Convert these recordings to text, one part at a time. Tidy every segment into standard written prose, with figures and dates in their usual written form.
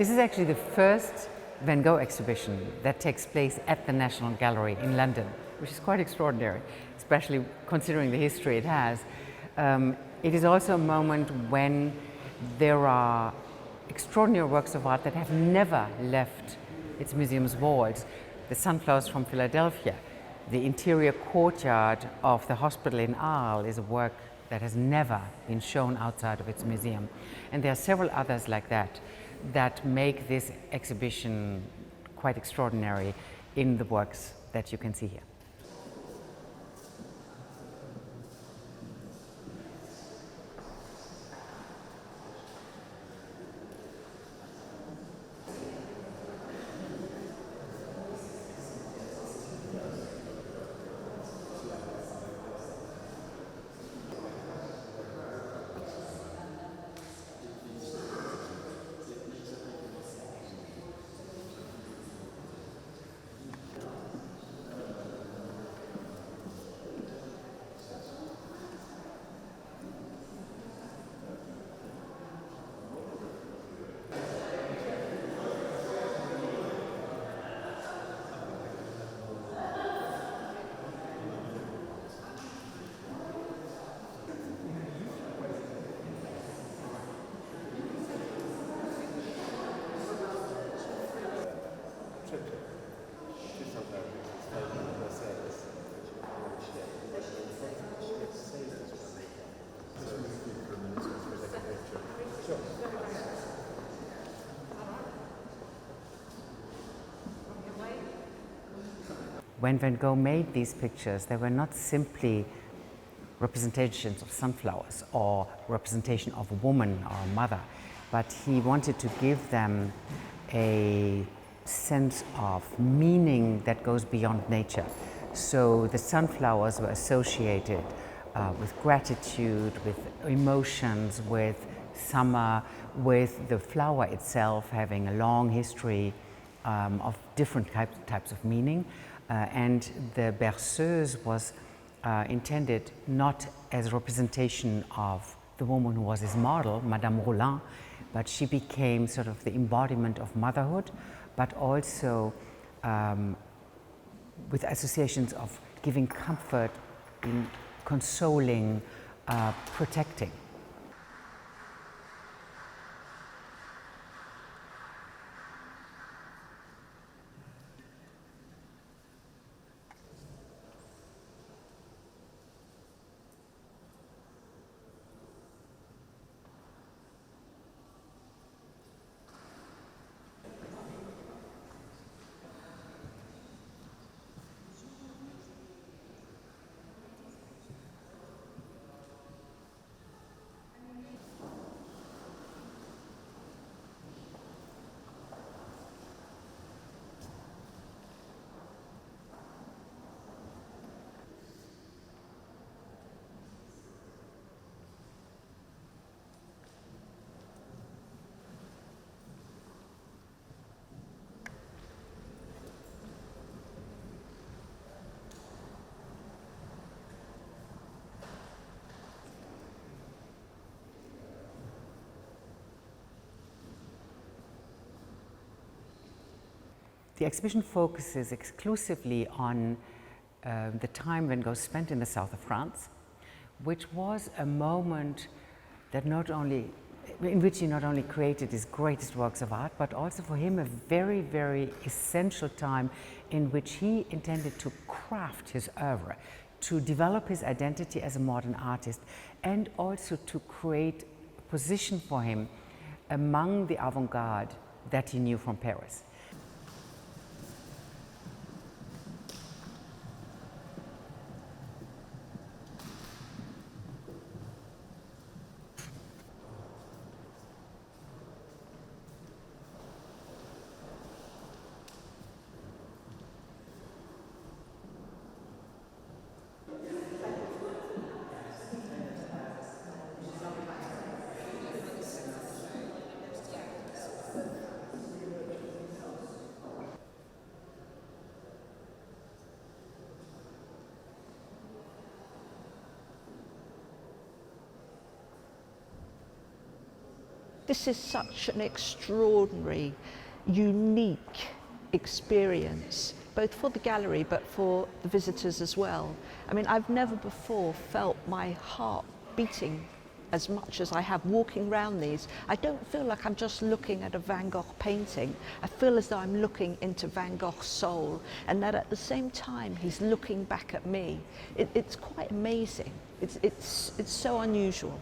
This is actually the first Van Gogh exhibition that takes place at the National Gallery in London, which is quite extraordinary, especially considering the history it has. It is also a moment when there are extraordinary works of art that have never left its museum's walls. The sunflowers from Philadelphia, the interior courtyard of the hospital in Arles is a work that has never been shown outside of its museum. And there are several others like that that make this exhibition quite extraordinary in the works that you can see here. When Van Gogh made these pictures, they were not simply representations of sunflowers or representation of a woman or a mother, but he wanted to give them a sense of meaning that goes beyond nature. So the sunflowers were associated with gratitude, with emotions, with summer, with the flower itself having a long history of different types of meaning. And the Berceuse was intended not as a representation of the woman who was his model, Madame Roulin, but she became sort of the embodiment of motherhood, but also with associations of giving comfort, in consoling, protecting. The exhibition focuses exclusively on the time Van Gogh spent in the south of France, which was a moment that in which he not only created his greatest works of art, but also for him a very, very essential time in which he intended to craft his oeuvre, to develop his identity as a modern artist, and also to create a position for him among the avant-garde that he knew from Paris. This is such an extraordinary, unique experience, both for the gallery but for the visitors as well. I mean, I've never before felt my heart beating as much as I have walking around these. I don't feel like I'm just looking at a Van Gogh painting. I feel as though I'm looking into Van Gogh's soul, and that at the same time he's looking back at me. It's quite amazing. It's so unusual.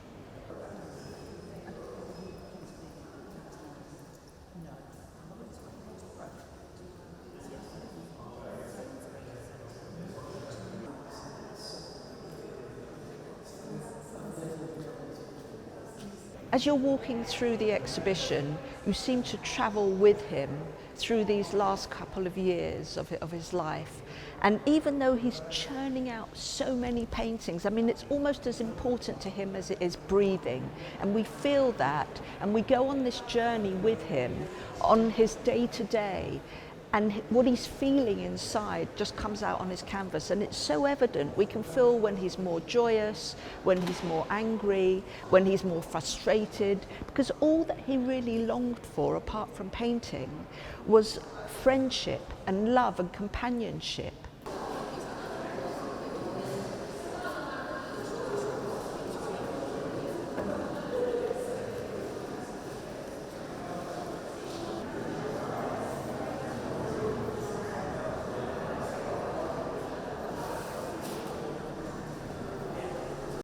As you're walking through the exhibition, you seem to travel with him through these last couple of years of his life. And even though he's churning out so many paintings, I mean, it's almost as important to him as it is breathing. And we feel that, and we go on this journey with him on his day-to-day. And what he's feeling inside just comes out on his canvas, and it's so evident. We can feel when he's more joyous, when he's more angry, when he's more frustrated, because all that he really longed for, apart from painting, was friendship and love and companionship.